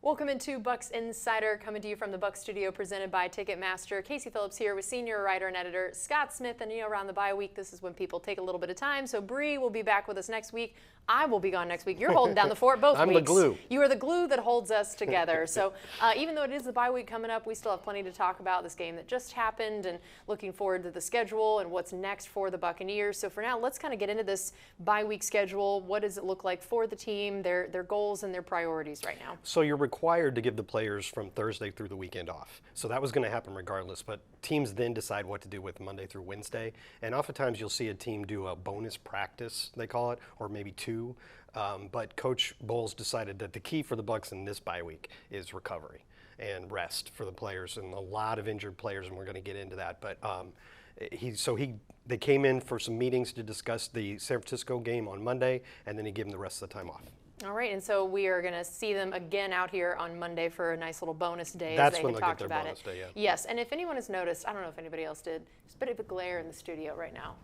Welcome into Bucs Insider, coming to you from the Bucs studio, presented by Ticketmaster. Casey Phillips here with senior writer and editor Scott Smith. And around the bye week, this is when people take a little bit of time. So Bree will be back with us next week. I will be gone next week. You're holding down the fort both weeks. I'm the glue. You are the glue that holds us together. So even though it is the bye week coming up, we still have plenty to talk about this game that just happened and looking forward to the schedule and what's next for the Buccaneers. So for now, let's kind of get into this bye week schedule. What does it look like for the team, their goals and their priorities right now? So you're required to give the players from Thursday through the weekend off. So that was going to happen regardless, but teams then decide what to do with Monday through Wednesday. And oftentimes you'll see a team do a bonus practice, they call it, or maybe two. But Coach Bowles decided that the key for the Bucs in this bye week is recovery and rest for the players, and a lot of injured players, and we're going to get into that. But they came in for some meetings to discuss the San Francisco game on Monday, and then he gave them the rest of the time off. All right, and so we are going to see them again out here on Monday for a nice little bonus day. That's as they when they'll get talked their about bonus it. day, yeah. Yes, and if anyone has noticed, I don't know if anybody else did, there's a bit of a glare in the studio right now.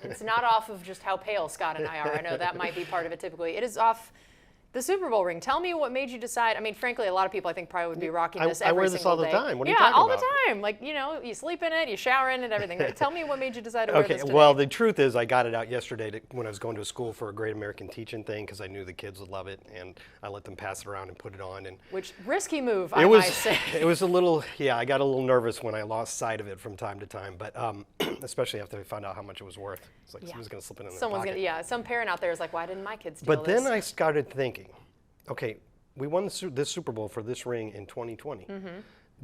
It's not off of just how pale Scott and I are. I know that might be part of it typically. It is off the Super Bowl ring. Tell me what made you decide. I mean, frankly, a lot of people I think probably would be rocking this every single day. I wear this all the time. What are you yeah, talking all about? the time. Like, you sleep in it, you shower in it, everything. Tell me what made you decide to wear this today. Well, the truth is I got it out yesterday when I was going to school for a Great American Teaching thing because I knew the kids would love it, and I let them pass it around and put it on. And which risky move, I might say. It was a little, I got a little nervous when I lost sight of it from time to time, but especially after I found out how much it was worth. It's like someone's going to slip it in their pocket. Some parent out there is like, why didn't my kids do this? But this? then I started thinking, okay, we won this Super Bowl for this ring in 2020. Mm-hmm.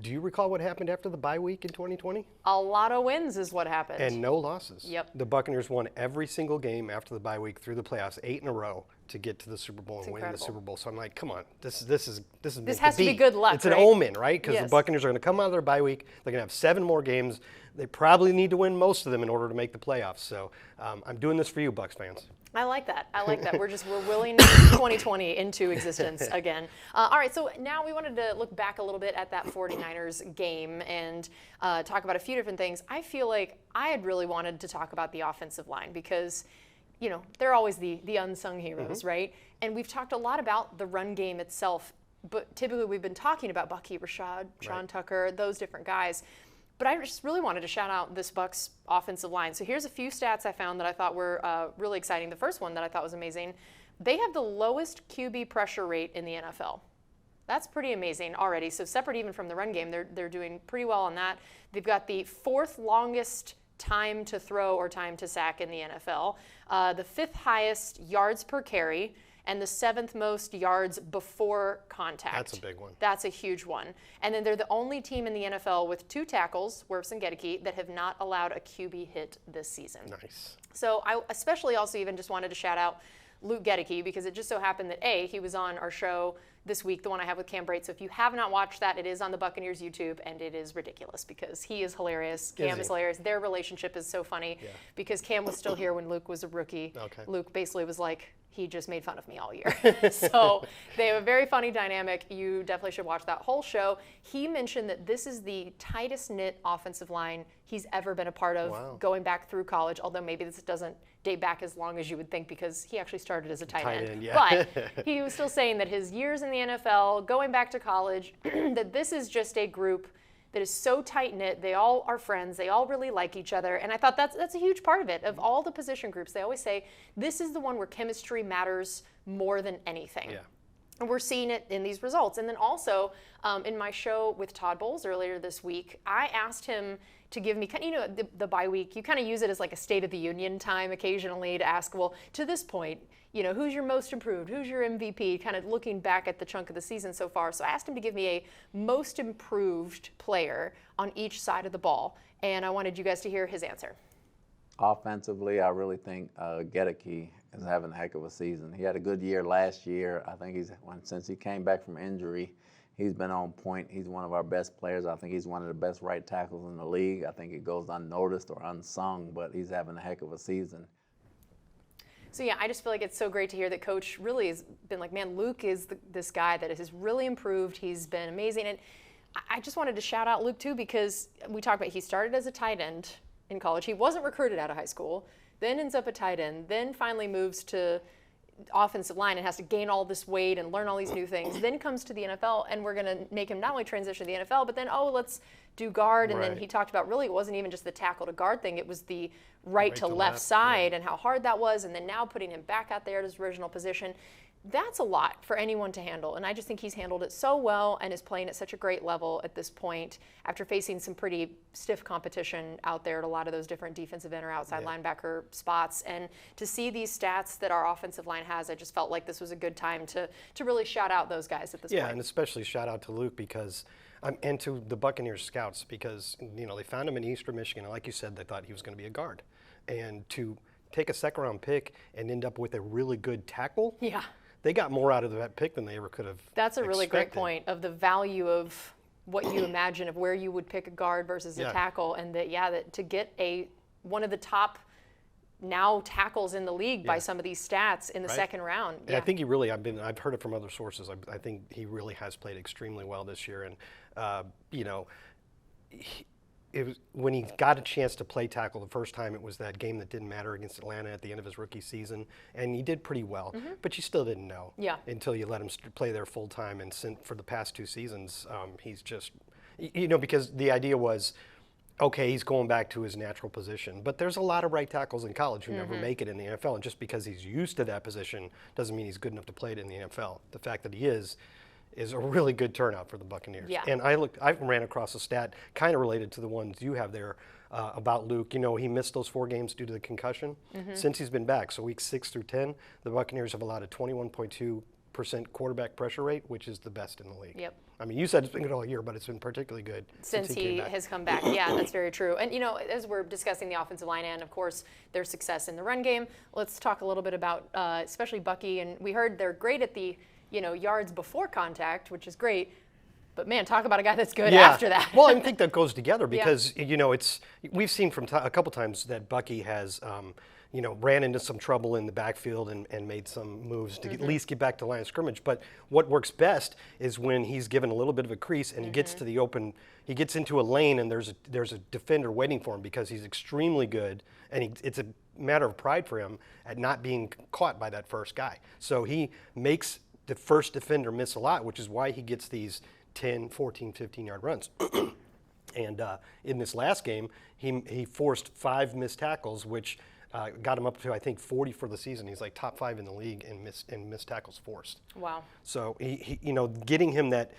Do you recall what happened after the bye week in 2020? A lot of wins is what happened. And no losses. Yep. The Buccaneers won every single game after the bye week through the playoffs, 8 in a row, to get to the Super Bowl and win the Super Bowl. So I'm like, come on, this has to be good luck. It's an omen, right? Because the Buccaneers are going to come out of their bye week. They're going to have 7 more games. They probably need to win most of them in order to make the playoffs. So I'm doing this for you, Bucs fans. I like that. We're willing 2020 into existence again. All right, so now we wanted to look back a little bit at that 49ers game and talk about a few different things. I feel like I had really wanted to talk about the offensive line because, they're always the unsung heroes, right? And we've talked a lot about the run game itself, but typically we've been talking about Bucky, Rashad, Sean Tucker, those different guys. But I just really wanted to shout out this Bucs offensive line. So here's a few stats I found that I thought were really exciting. The first one that I thought was amazing, they have the lowest QB pressure rate in the NFL. That's pretty amazing already. So separate even from the run game, they're doing pretty well on that. They've got the 4th longest time to throw or time to sack in the NFL, the 5th highest yards per carry, and the 7th most yards before contact. That's a big one. That's a huge one. And then they're the only team in the NFL with 2 tackles, Phillips and Goedeke, that have not allowed a QB hit this season. Nice. So I especially also even just wanted to shout out Luke Goedeke because it just so happened that he was on our show this week, the one I have with Cam Brate. So if you have not watched that, it is on the Buccaneers YouTube, and it is ridiculous because he is hilarious. Cam is hilarious. Their relationship is so funny because Cam was still here when Luke was a rookie. Okay. Luke basically was like, he just made fun of me all year. So they have a very funny dynamic. You definitely should watch that whole show. He mentioned that this is the tightest knit offensive line he's ever been a part of going back through college, although maybe this doesn't date back as long as you would think because he actually started as a tight end. But he was still saying that his years in the NFL, going back to college, that this is just a group that is so tight-knit. They all are friends. They all really like each other. And I thought that's a huge part of it. Of all the position groups, they always say this is the one where chemistry matters more than anything. Yeah. And we're seeing it in these results. And then also in my show with Todd Bowles earlier this week, I asked him to give me, the bye week, you kind of use it as like a State of the Union time occasionally to ask, well, to this point, who's your most improved? Who's your MVP? Kind of looking back at the chunk of the season so far. So I asked him to give me a most improved player on each side of the ball. And I wanted you guys to hear his answer. Offensively, I really think Goedeke is having a heck of a season. He had a good year last year. I think since he came back from injury, he's been on point. He's one of our best players. I think he's one of the best right tackles in the league. I think it goes unnoticed or unsung, but he's having a heck of a season. So I just feel like it's so great to hear that Coach really has been like, man, Luke is this guy that has really improved. He's been amazing. And I just wanted to shout out Luke too because we talked about he started as a tight end in college. He wasn't recruited out of high school, then ends up a tight end, then finally moves to offensive line and has to gain all this weight and learn all these new things, then comes to the NFL, and we're going to make him not only transition to the NFL, but then, let's do guard. And then he talked about really it wasn't even just the tackle to guard thing. It was the right to left side and how hard that was. And then now putting him back out there at his original position. That's a lot for anyone to handle, and I just think he's handled it so well and is playing at such a great level at this point after facing some pretty stiff competition out there at a lot of those different defensive end or outside linebacker spots. And to see these stats that our offensive line has, I just felt like this was a good time to really shout out those guys at this point. Yeah, and especially shout out to Luke because and to the Buccaneers scouts because they found him in Eastern Michigan, and like you said, they thought he was going to be a guard, and to take a second-round pick and end up with a really good tackle. Yeah. They got more out of that pick than they ever could have. That's a really great point of the value of what you imagine of where you would pick a guard versus a tackle, and that to get one of the top now tackles in the league by some of these stats in the second round. And I think he really, I've heard it from other sources. I think he really has played extremely well this year, and it was when he got a chance to play tackle the first time. It was that game that didn't matter against Atlanta at the end of his rookie season, and he did pretty well. But you still didn't know until you let him play there full time. And for the past 2 seasons, he's just, because the idea was, okay, he's going back to his natural position. But there's a lot of right tackles in college who never make it in the NFL, and just because he's used to that position doesn't mean he's good enough to play it in the NFL. The fact that he is a really good turnout for the Buccaneers. Yeah. And I ran across a stat kind of related to the ones you have there about Luke. He missed those 4 games due to the concussion. Since he's been back, so weeks 6 through 10, the Buccaneers have allowed a 21.2% quarterback pressure rate, which is the best in the league. Yep. I mean, you said it's been good all year, but it's been particularly good since he has come back. Yeah, that's very true. And, as we're discussing the offensive line and, of course, their success in the run game, let's talk a little bit about especially Bucky. And we heard they're great at the yards before contact, which is great. But man, talk about a guy that's good after that. Well, I think that goes together because we've seen from a couple times that Bucky has ran into some trouble in the backfield and made some moves to at least get back to line of scrimmage. But what works best is when he's given a little bit of a crease and he gets to the open, he gets into a lane and there's a defender waiting for him because he's extremely good, and it's a matter of pride for him at not being caught by that first guy. So he makes the first defender miss a lot, which is why he gets these 10, 14, 15-yard runs. And in this last game, he forced 5 missed tackles, which got him up to, I think, 40 for the season. He's like top 5 in the league in missed tackles forced. Wow. So he getting him that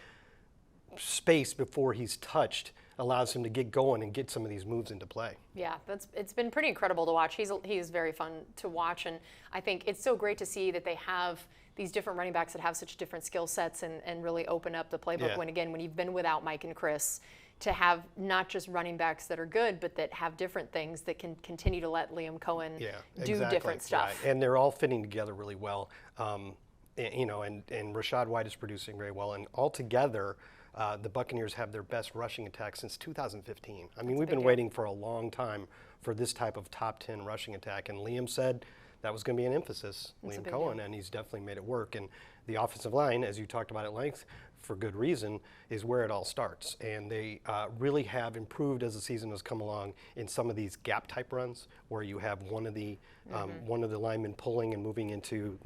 space before he's touched allows him to get going and get some of these moves into play. Yeah, it's been pretty incredible to watch. He's very fun to watch, and I think it's so great to see that they have these different running backs that have such different skill sets and really open up the playbook when you've been without Mike and Chris, to have not just running backs that are good, but that have different things that can continue to let Liam Cohen do different stuff. Right. And they're all fitting together really well. And Rashad White is producing very well. And altogether, the Buccaneers have their best rushing attack since 2015. I mean, we've been waiting for a long time for this type of top 10 rushing attack. And Liam said that was going to be an emphasis, Liam Cohen, and he's definitely made it work. And the offensive line, as you talked about at length, for good reason, is where it all starts. And they really have improved as the season has come along in some of these gap type runs where you have one of the linemen pulling and moving into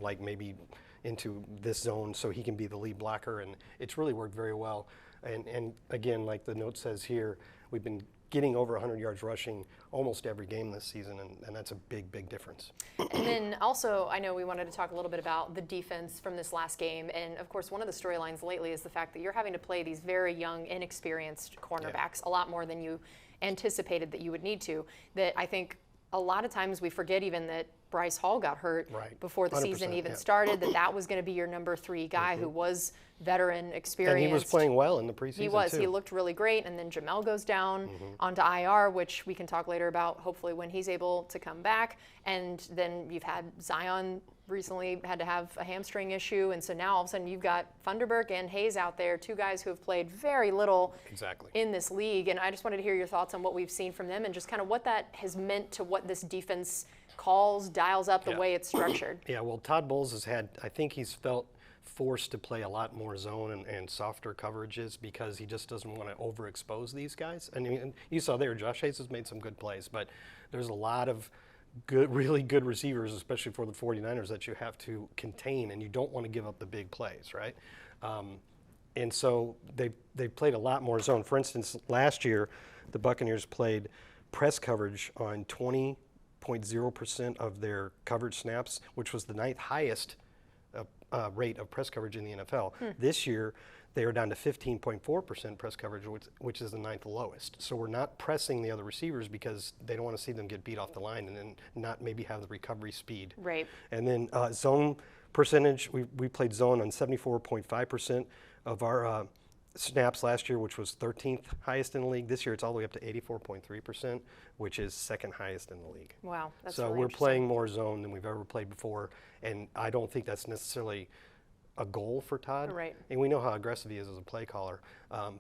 into this zone so he can be the lead blocker, and it's really worked very well. And again, like the note says here, we've been getting over 100 yards rushing almost every game this season, and that's a big, big difference. And then also, I know we wanted to talk a little bit about the defense from this last game, and of course, one of the storylines lately is the fact that you're having to play these very young, inexperienced cornerbacks a lot more than you anticipated that you would need to. That I think a lot of times we forget even that Bryce Hall got hurt before the season even started, that was going to be your number 3 guy who was veteran, experienced. And he was playing well in the preseason, He was. too. He looked really great. And then Jamel goes down onto IR, which we can talk later about, hopefully, when he's able to come back. And then you've had Zion recently had to have a hamstring issue. And so now all of a sudden you've got Funderburk and Hayes out there, 2 guys who have played very little in this league. And I just wanted to hear your thoughts on what we've seen from them and just kind of what that has meant to what this defense dials up the way it's structured. Yeah, well, Todd Bowles has had, I think he's felt forced to play a lot more zone and softer coverages because he just doesn't want to overexpose these guys. And you saw there, Josh Hayes has made some good plays, but there's a lot of really good receivers, especially for the 49ers, that you have to contain, and you don't want to give up the big plays, right? And so they played a lot more zone. For instance, last year, the Buccaneers played press coverage on 20.0% of their coverage snaps, which was the ninth highest rate of press coverage in the NFL. This year, they are down to 15.4% press coverage, which is the ninth lowest. So we're not pressing the other receivers because they don't want to see them get beat off the line and then not maybe have the recovery speed. Right. And then zone percentage, we played zone on 74.5% of our snaps last year, which was 13th highest in the league. This year, it's all the way up to 84.3%, which is second highest in the league. Wow, that's so really we're interesting. playing more zone than we've ever played before, and I don't think that's necessarily a goal for Todd. Right. And we know how aggressive he is as a play caller,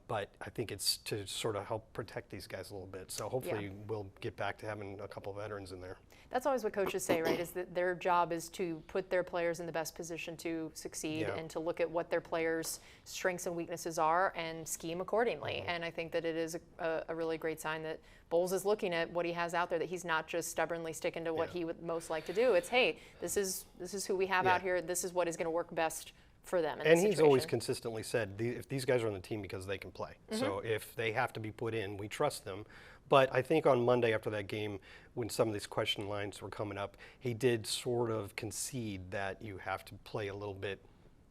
but I think it's to sort of help protect these guys a little bit. So hopefully we'll get back to having a couple of veterans in there. That's always what coaches say, right, is that their job is to put their players in the best position to succeed and to look at what their players' strengths and weaknesses are and scheme accordingly. And I think that it is a really great sign that Bowles is looking at what he has out there, that he's not just stubbornly sticking to what he would most like to do. It's, hey, this is who we have out here. This is what is going to work best for them in And this he's situation. always consistently said, if these guys are on the team because they can play. So if they have to be put in, we trust them. But I think on Monday after that game, when some of these question lines were coming up, he did sort of concede that you have to play a little bit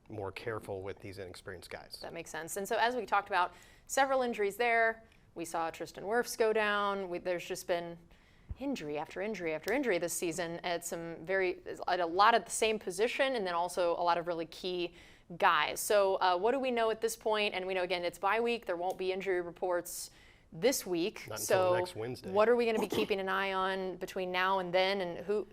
more careful with these inexperienced guys. That makes sense. And so as we talked about, several injuries there. We saw Tristan Wirfs go down. There's just been injury after injury after injury this season at a lot of the same position, and then also a lot of really key guys. So what do we know at this point? And we know, again, it's bye week. There won't be injury reports this week. Not until so next Wednesday. What are we going to be keeping an eye on between now and then? And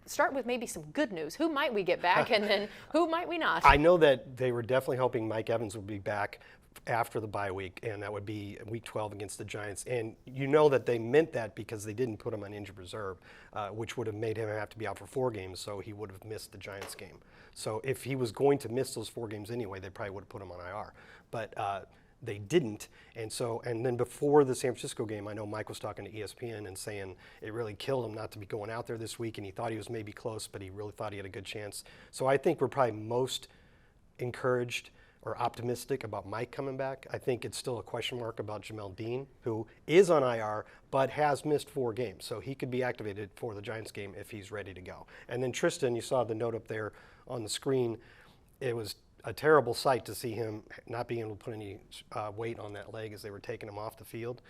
start with maybe some good news. Who might we get back, and then who might we not? I know that they were definitely hoping Mike Evans would be back after the bye week, and that would be week 12 against the Giants. And you know that they meant that because they didn't put him on injured reserve, which would have made him have to be out for 4 games, so he would have missed the Giants game. So if he was going to miss those 4 games anyway, they probably would have put him on IR. But they didn't, and then before the San Francisco game, I know Mike was talking to ESPN and saying it really killed him not to be going out there this week, and he thought he was maybe close, but he really thought he had a good chance. So I think we're probably most encouraged or optimistic about Mike coming back. I think it's still a question mark about Jamel Dean, who is on IR but has missed 4 games, so he could be activated for the Giants game if he's ready to go. And then Tristan, you saw the note up there on the screen. It was a terrible sight to see him not being able to put any weight on that leg as they were taking him off the field.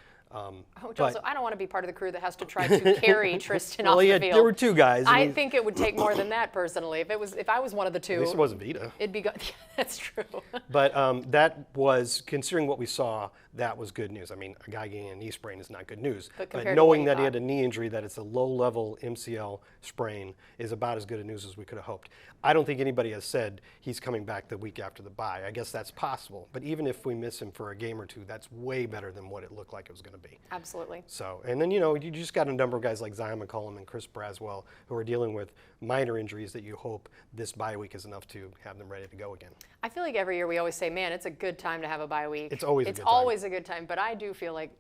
Which also, I don't want to be part of the crew that has to try to carry Tristan off the field. There were 2 guys. I think it would take more than that personally. If I was one of the 2, at least it wasn't Vita. it'd be good. That's true. But that was, considering what we saw, that was good news. I mean, a guy getting a knee sprain is not good news. But But compared to what knowing you that he thought. had a knee injury, that it's a low-level MCL sprain, is about as good a news as we could have hoped. I don't think anybody has said he's coming back the week after the bye. I guess that's possible. But even if we miss him for a game or 2, that's way better than what it looked like it was going to be. Absolutely. So, and then, you just got a number of guys like Zion McCollum and Chris Braswell who are dealing with minor injuries that you hope this bye week is enough to have them ready to go again. I feel like every year we always say, man, it's a good time to have a bye week. It's always a good time. always a good time, but I do feel like,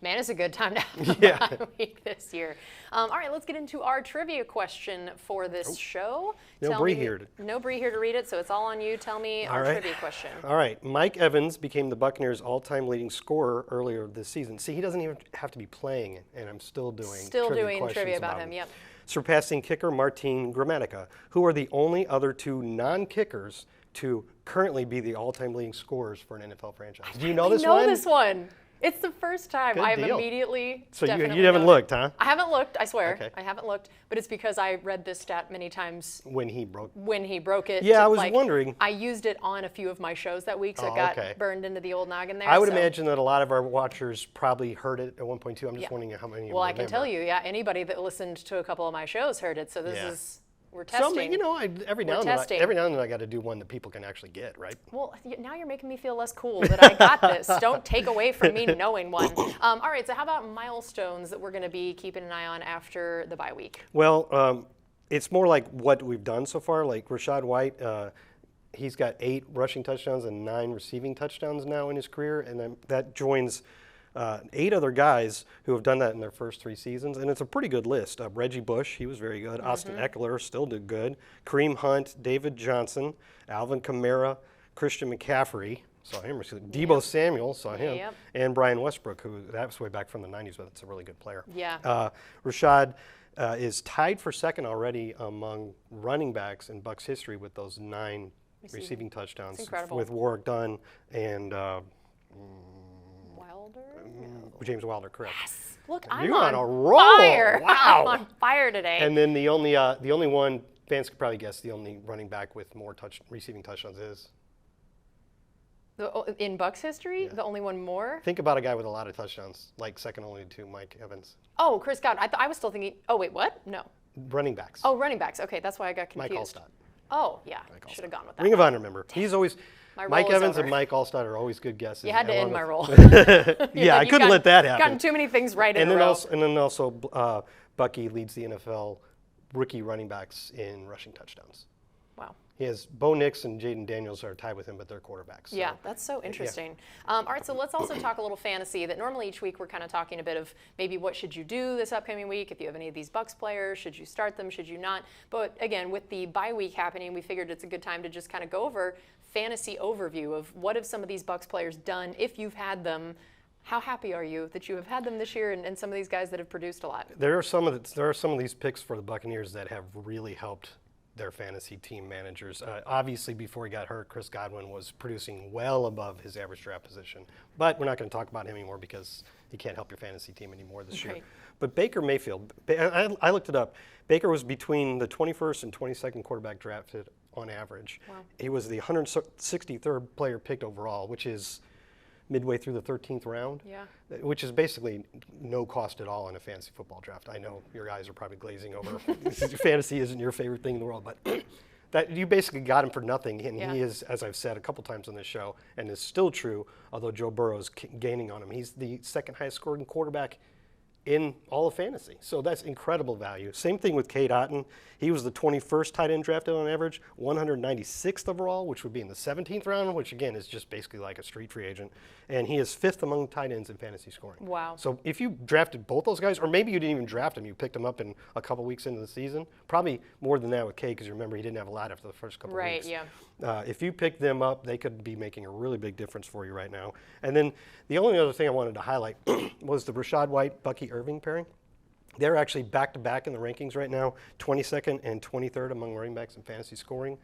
man, it's a good time to have a bye week this year. All right, let's get into our trivia question for this show. No Bree here. No Bree here to read it, so it's all on you. Tell me our trivia question. All right. Mike Evans became the Buccaneers' all-time leading scorer earlier this season. See, he doesn't even have to be playing, and I'm still doing trivia about him. Yep. Surpassing kicker Martin Gramatica, who are the only other 2 non-kickers to currently be the all-time leading scorers for an NFL franchise. Do you know this one? I know this one. It's the first time. Good I've deal. immediately. So definitely you haven't known it. looked, huh? I haven't looked. I swear. Okay. I haven't looked, but it's because I read this stat many times When he broke. it. Yeah, I was wondering. I used it on a few of my shows that week, so it got burned into the old noggin there. I would so. imagine that a lot of our watchers probably heard it at one point too. I'm just wondering how many. Well, I can tell you, anybody that listened to a couple of my shows heard it. So this is. We're testing. So, every now and then I got to do one that people can actually get, right? Well, now you're making me feel less cool that I got this. Don't take away from me knowing one. All right, so how about milestones that we're going to be keeping an eye on after the bye week? Well, it's more like what we've done so far. Like Rachaad White, he's got 8 rushing touchdowns and 9 receiving touchdowns now in his career, and then that joins 8 other guys who have done that in their first 3 seasons, and it's a pretty good list. Reggie Bush, he was very good. Austin Eckler still did good. Kareem Hunt, David Johnson, Alvin Kamara, Christian McCaffrey, saw him recently. Debo Samuel, saw him, and Brian Westbrook, who that's way back from the 90s, but it's a really good player. Yeah. Rashad is tied for second already among running backs in Bucs history with those 9 receiving touchdowns with Warwick Dunn and James Wilder, correct. Yes. Look, You're I'm on a roll. fire. Wow. I'm on fire today. And then the only one, fans could probably guess, the only running back with more receiving touchdowns is? In Bucs history, the only one more? Think about a guy with a lot of touchdowns, like second only to Mike Evans. Oh, Chris Godwin. I was still thinking, oh, wait, what? No. Running backs. Oh, running backs. Okay, that's why I got confused. Mike Allstott. Oh, yeah. Should have gone with that. Ring of Honor member. He's always, Mike Evans over. and Mike Allstott are always good guesses. You had to end my roll. Yeah, I couldn't let that happen. Gotten too many things right in a row. And then also Bucky leads the NFL rookie running backs in rushing touchdowns. Wow. He has Bo Nix and Jaden Daniels are tied with him, but they're quarterbacks. Yeah, that's so interesting. All right, so let's also talk a little fantasy. That normally each week we're kind of talking a bit of maybe what should you do this upcoming week. If you have any of these Bucs players, should you start them, should you not? But again, with the bye week happening, we figured it's a good time to just kind of go over fantasy overview of what have some of these Bucs players done if you've had them. How happy are you that you have had them this year and some of these guys that have produced a lot? There are some of these picks for the Buccaneers that have really helped their fantasy team managers. Obviously, before he got hurt, Chris Godwin was producing well above his average draft position. But we're not going to talk about him anymore because he can't help your fantasy team anymore this year. But Baker Mayfield, I looked it up. Baker was between the 21st and 22nd quarterback drafted on average. Wow. He was the 163rd player picked overall, which is midway through the 13th round, which is basically no cost at all in a fantasy football draft. I know your guys are probably glazing over. Fantasy isn't your favorite thing in the world, but that you basically got him for nothing. And he is, as I've said a couple times on this show, and it's still true, although Joe Burrow is gaining on him. He's the second highest scoring quarterback in all of fantasy. So that's incredible value. Same thing with Cade Otton. He was the 21st tight end drafted on average, 196th overall, which would be in the 17th round, which again is just basically like a street free agent. And he is 5th among tight ends in fantasy scoring. Wow. So if you drafted both those guys, or maybe you didn't even draft him, you picked him up in a couple weeks into the season, probably more than that with Cade, because remember he didn't have a lot after the first couple weeks. Right, yeah. If you pick them up, they could be making a really big difference for you right now. And then the only other thing I wanted to highlight was the Rachaad White, Bucky Irving pairing. They're actually back-to-back in the rankings right now, 22nd and 23rd among running backs in fantasy scoring,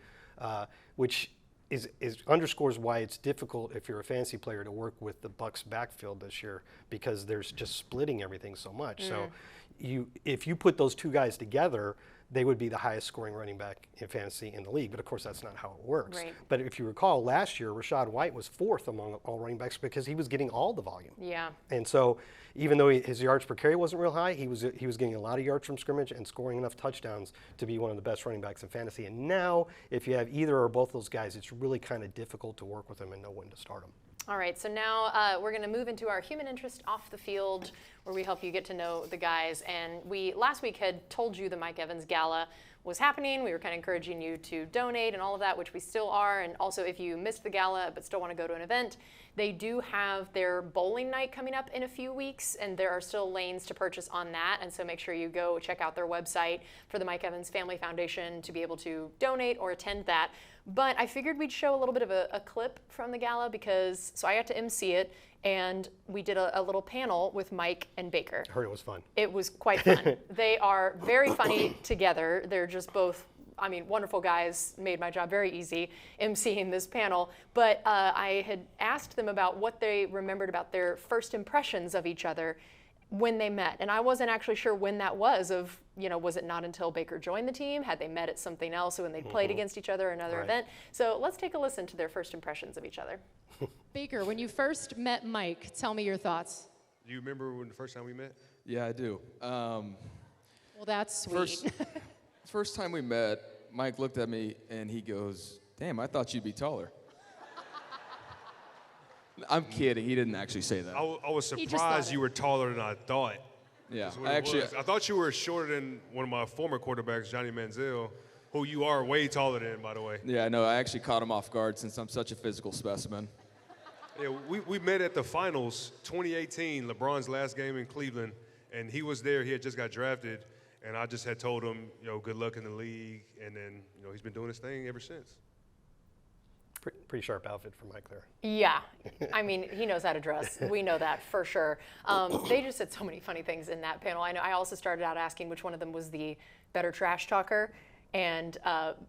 which is underscores why it's difficult if you're a fantasy player to work with the Bucs backfield this year, because there's just splitting everything so much. So if you put those two guys together, they would be the highest scoring running back in fantasy in the league. But of course, that's not how it works. Right. But if you recall, last year, Rachaad White was 4th among all running backs because he was getting all the volume. Yeah. And so even though his yards per carry wasn't real high, he was getting a lot of yards from scrimmage and scoring enough touchdowns to be one of the best running backs in fantasy. And now, if you have either or both those guys, it's really kind of difficult to work with them and know when to start them. All right, so now we're going to move into our human interest off the field, where we help you get to know the guys. And we last week had told you the Mike Evans Gala was happening. We were kind of encouraging you to donate and all of that, which we still are. And also, if you missed the gala but still want to go to an event, they do have their bowling night coming up in a few weeks, and there are still lanes to purchase on that. And so make sure you go check out their website for the Mike Evans Family Foundation to be able to donate or attend that. But I figured we'd show a little bit of a clip from the gala so I got to MC it, and we did a little panel with Mike and Baker. I heard it was fun. It was quite fun. They are very funny together. They're just both, wonderful guys, made my job very easy emceeing this panel. But I had asked them about what they remembered about their first impressions of each other when they met. And I wasn't actually sure when that was was it not until Baker joined the team? Had they met at something else when they played against each other or another event? So let's take a listen to their first impressions of each other. Baker, when you first met Mike, tell me your thoughts. Do you remember when the first time we met? Yeah, I do. Well, that's sweet. First time we met, Mike looked at me and he goes, "Damn, I thought you'd be taller." I'm kidding. He didn't actually say that. I was He just surprised thought you it. were taller than I thought. Yeah, That's what it was. I thought you were shorter than one of my former quarterbacks, Johnny Manziel, who you are way taller than, by the way. Yeah, no, I actually caught him off guard since I'm such a physical specimen. Yeah, we met at the finals, 2018, LeBron's last game in Cleveland, and he was there. He had just got drafted, and I just had told him, good luck in the league, and then, he's been doing his thing ever since. Pretty sharp outfit for Mike there. Yeah, I mean, he knows how to dress. We know that for sure. They just said so many funny things in that panel. I know I also started out asking which one of them was the better trash talker. And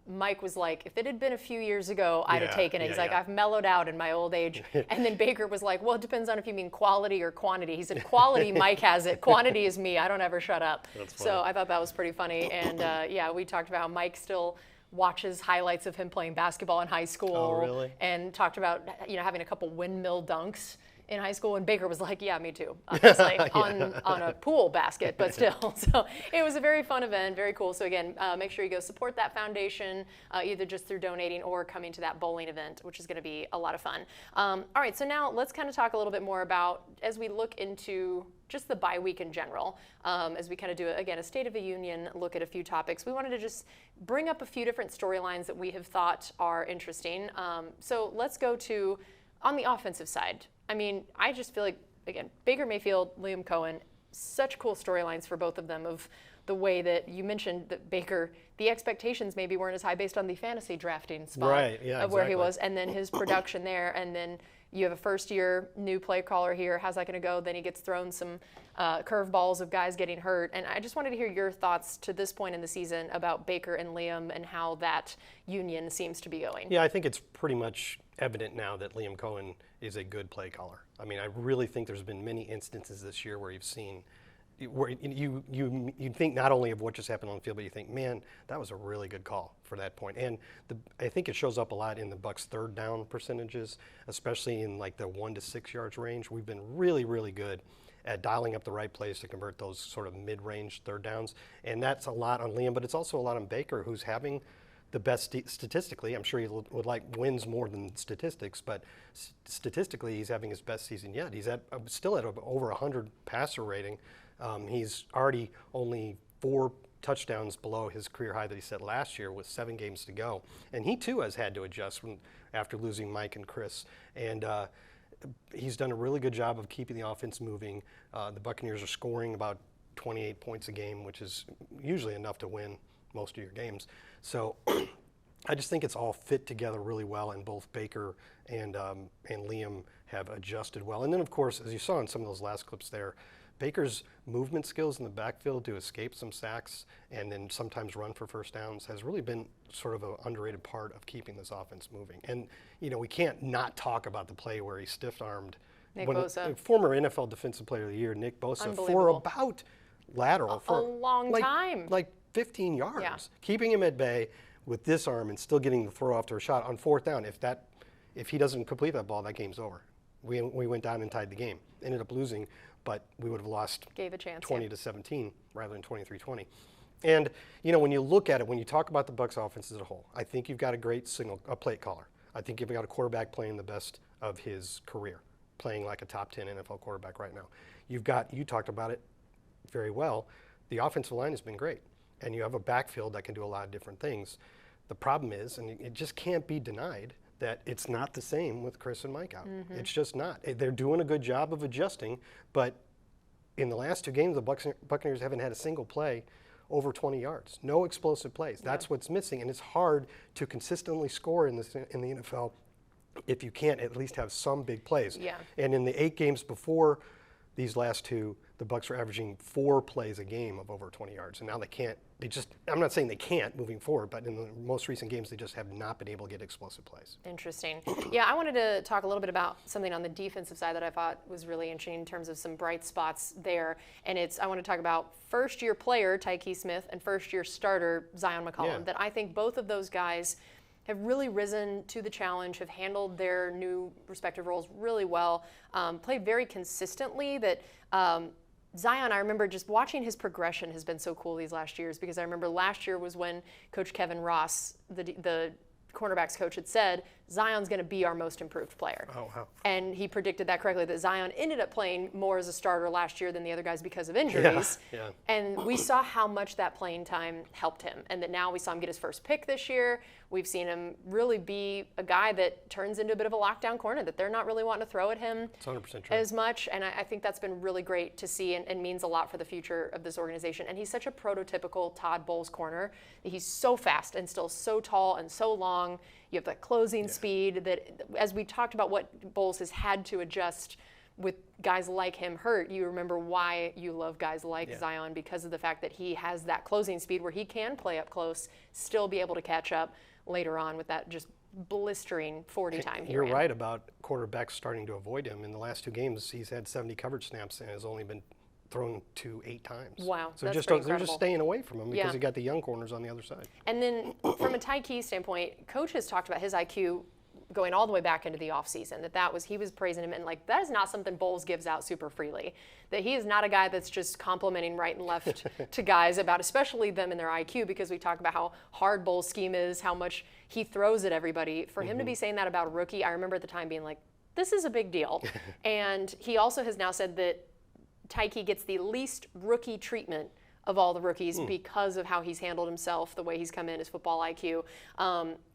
Mike was like, if it had been a few years ago, I'd have taken it. He's like, I've mellowed out in my old age. And then Baker was like, well, it depends on if you mean quality or quantity. He said, quality, Mike has it. Quantity is me. I don't ever shut up. So I thought that was pretty funny. And yeah, we talked about how Mike still watches highlights of him playing basketball in high school. Oh, really? And talked about, having a couple windmill dunks in high school, and Baker was like, yeah, me too, obviously, on a pool basket, but still. So it was a very fun event, very cool. So again, make sure you go support that foundation, either just through donating or coming to that bowling event, which is going to be a lot of fun. All right, so now let's kind of talk a little bit more about, as we look into just the bye week in general, as we kind of do, again, a State of the Union look at a few topics. We wanted to just bring up a few different storylines that we have thought are interesting. So let's go to, on the offensive side, I mean, I just feel like, again, Baker Mayfield, Liam Cohen, such cool storylines for both of them, of the way that you mentioned that Baker, the expectations maybe weren't as high based on the fantasy drafting spot of where he was, and then his production there, and then you have a first-year new play caller here. How's that going to go? Then he gets thrown some curveballs of guys getting hurt. And I just wanted to hear your thoughts to this point in the season about Baker and Liam and how that union seems to be going. Yeah, I think it's pretty much evident now that Liam Cohen is a good play caller. I mean, I really think there's been many instances this year where you've seen where you think not only of what just happened on the field, but you think, man, that was a really good call for that point. And I think it shows up a lot in the Bucs' third down percentages, especially in like the 1 to 6 yards range. We've been really, really good at dialing up the right plays to convert those sort of mid-range third downs. And that's a lot on Liam, but it's also a lot on Baker, who's having the best statistically. I'm sure he would like wins more than statistics, but statistically he's having his best season yet. He's still at over 100 passer rating. He's already only 4 touchdowns below his career high that he set last year with 7 games to go. And he too has had to adjust after losing Mike and Chris. And he's done a really good job of keeping the offense moving. The Buccaneers are scoring about 28 points a game, which is usually enough to win most of your games. So I just think it's all fit together really well, and both Baker and Liam have adjusted well. And then, of course, as you saw in some of those last clips there, Baker's movement skills in the backfield to escape some sacks and then sometimes run for first downs has really been sort of an underrated part of keeping this offense moving. And, we can't not talk about the play where he stiff-armed Nick Bosa. Former NFL Defensive Player of the Year, Nick Bosa, for about lateral for a long time. Like 15 yards. Yeah. Keeping him at bay with this arm and still getting the throw after a shot on 4th down. If he doesn't complete that ball, that game's over. We went down and tied the game. Ended up losing, but we would have lost 20 to 17 rather than 23-20. And when you look at it, when you talk about the Bucs offense as a whole, I think you've got a great play caller. I think you've got a quarterback playing the best of his career, playing like a top 10 NFL quarterback right now. You talked about it very well. The offensive line has been great, and you have a backfield that can do a lot of different things. The problem is, and it just can't be denied, that it's not the same with Chris and Mike out. Mm-hmm. It's just not. They're doing a good job of adjusting, but in the last 2 games, the Buccaneers haven't had a single play over 20 yards. No explosive plays. That's what's missing, and it's hard to consistently score in the NFL if you can't at least have some big plays. Yeah. And in the 8 games before these last 2, the Bucs were averaging 4 plays a game of over 20 yards, and now they can't. I'm not saying they can't moving forward, but in the most recent games, they just have not been able to get explosive plays. Interesting. Yeah, I wanted to talk a little bit about something on the defensive side that I thought was really interesting in terms of some bright spots there. And I want to talk about first-year player Tyke Smith and first-year starter Zion McCollum. Yeah. That I think both of those guys have really risen to the challenge, have handled their new respective roles really well, played very consistently. That Zion, I remember just watching his progression has been so cool these last years, because I remember last year was when Coach Kevin Ross, the cornerbacks coach, had said Zion's going to be our most improved player. Oh, wow. And he predicted that correctly, that Zion ended up playing more as a starter last year than the other guys because of injuries. Yeah. And we saw how much that playing time helped him. And that now we saw him get his first pick this year. We've seen him really be a guy that turns into a bit of a lockdown corner, that they're not really wanting to throw at him It's 100% true. as much. And I think that's been really great to see and means a lot for the future of this organization. And he's such a prototypical Todd Bowles corner. He's so fast and still so tall and so long. You have that closing speed that, as we talked about what Bowles has had to adjust with guys like him hurt, you remember why you love guys like Zion, because of the fact that he has that closing speed where he can play up close, still be able to catch up later on with that just blistering 40 time. You're right about quarterbacks starting to avoid him. In the last 2 games, he's had 70 coverage snaps and has only been thrown to 8 times. Wow, so that's just pretty they're just incredible. staying away from him because Yeah. you got the young corners on the other side. And then from a Tyke standpoint, Coach has talked about his IQ going all the way back into the offseason, he was praising him, and that is not something Bowles gives out super freely. That he is not a guy that's just complimenting right and left to guys about, especially them and their IQ, because we talk about how hard Bowles' scheme is, how much he throws at everybody. For him to be saying that about a rookie, I remember at the time being like, this is a big deal. And he also has now said that Tyke gets the least rookie treatment of all the rookies because of how he's handled himself, the way he's come in, his football IQ.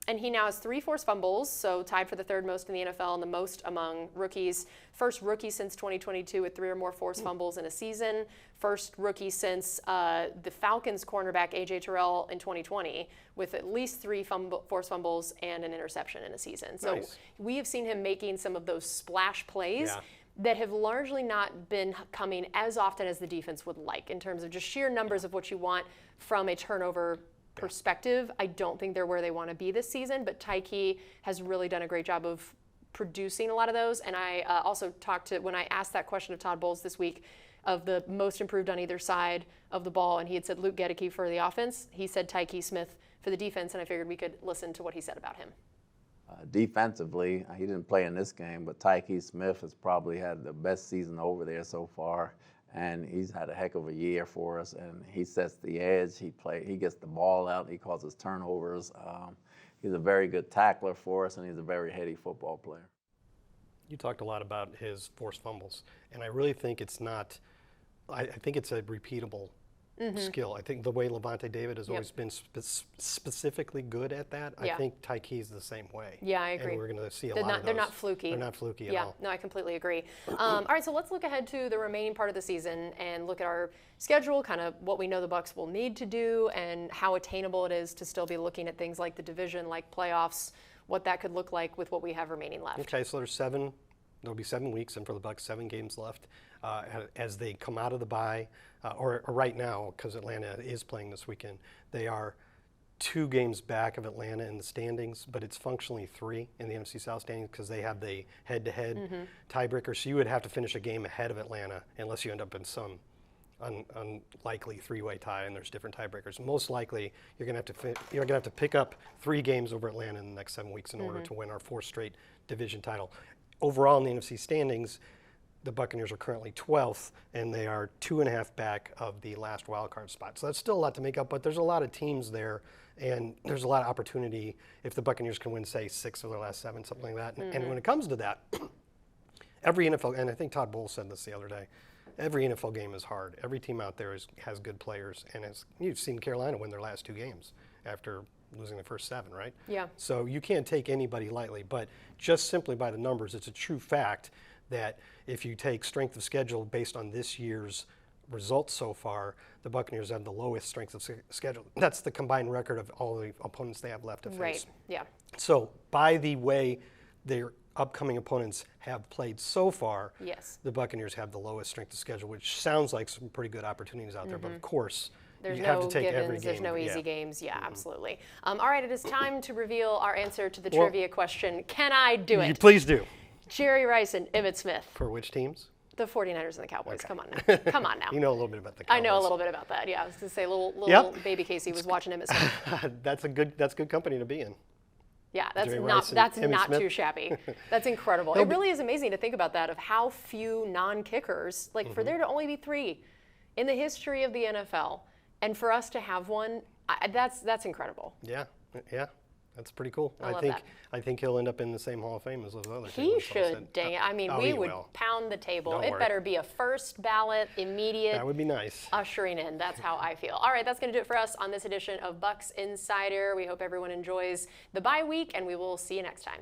And he now has 3 forced fumbles, so tied for the 3rd most in the NFL and the most among rookies. First rookie since 2022 with 3 or more forced fumbles in a season. First rookie since the Falcons cornerback A.J. Terrell in 2020 with at least 3 forced fumbles and an interception in a season. So Nice. we have seen him making some of those splash plays Yeah. that have largely not been coming as often as the defense would like in terms of just sheer numbers of what you want from a turnover perspective. I don't think they're where they want to be this season, but Tyke has really done a great job of producing a lot of those. And I also when I asked that question of Todd Bowles this week of the most improved on either side of the ball, and he had said Luke Goedeke for the offense, he said Tyke Smith for the defense, and I figured we could listen to what he said about him. Defensively, he didn't play in this game, but Tyke Smith has probably had the best season over there so far, and he's had a heck of a year for us. And he sets the edge. He gets the ball out. He causes turnovers. He's a very good tackler for us, and he's a very heady football player. You talked a lot about his forced fumbles, and I really think it's not. I think it's a repeatable skill. I think the way Levante David has always been specifically good at that, I think Tyke's the same way. Yeah, I agree. And we're going to see a lot of those. They're not fluky. They're not fluky at Yeah, all. no, I completely agree. All right, so let's look ahead to the remaining part of the season and look at our schedule, kind of what we know the Bucs will need to do and how attainable it is to still be looking at things like the division, like playoffs, what that could look like with what we have remaining left. Okay, so there'll be 7 weeks, and for the Bucs, 7 games left as they come out of the bye, or right now, because Atlanta is playing this weekend. They are 2 games back of Atlanta in the standings, but it's functionally 3 in the NFC South standings because they have the head-to-head tiebreaker. So you would have to finish a game ahead of Atlanta unless you end up in some unlikely 3-way tie, and there's different tiebreakers. Most likely, you're going to have to pick up 3 games over Atlanta in the next 7 weeks in order to win our 4th straight division title. Overall, in the NFC standings, the Buccaneers are currently 12th, and they are 2.5 back of the last wild card spot. So that's still a lot to make up, but there's a lot of teams there, and there's a lot of opportunity if the Buccaneers can win, say, 6 of their last 7, something like that. And when it comes to that, every NFL, and I think Todd Bowles said this the other day, every NFL game is hard. Every team out there has good players, and you've seen Carolina win their last 2 games after losing the first 7, right? Yeah. So you can't take anybody lightly, but just simply by the numbers, it's a true fact that if you take strength of schedule based on this year's results so far, the Buccaneers have the lowest strength of schedule. That's the combined record of all the opponents they have left to face. Right, yeah. So by the way their upcoming opponents have played so far, Yes. the Buccaneers have the lowest strength of schedule, which sounds like some pretty good opportunities out there, but of course, There's you no have to take givens, every game. there's no easy Yeah. games. Yeah, absolutely. All right, it is time to reveal our answer to the trivia question. Can I do You it? please do. Jerry Rice and Emmitt Smith, For which teams? the 49ers and the Cowboys. Come on now. Come on now. You know a little bit about the Cowboys. I know a little bit about that. Yeah, I was going to say little Yep. baby Casey was watching Emmitt Smith. That's good company to be in. Yeah, that's Jerry not Rice and that's Emmitt not Smith. too shabby. That's incredible. It really is amazing to think about that, of how few non-kickers, like for there to only be 3 in the history of the NFL, and for us to have one, that's incredible. Yeah, yeah. That's pretty cool. I love that. I think he'll end up in the same Hall of Fame as those other two. He should, dang it. I mean, we he would will. pound the table. Don't It worry. better be a first ballot, immediate. That would be nice. Ushering in. That's how I feel. All right, that's going to do it for us on this edition of Bucs Insider. We hope everyone enjoys the bye week, and we will see you next time.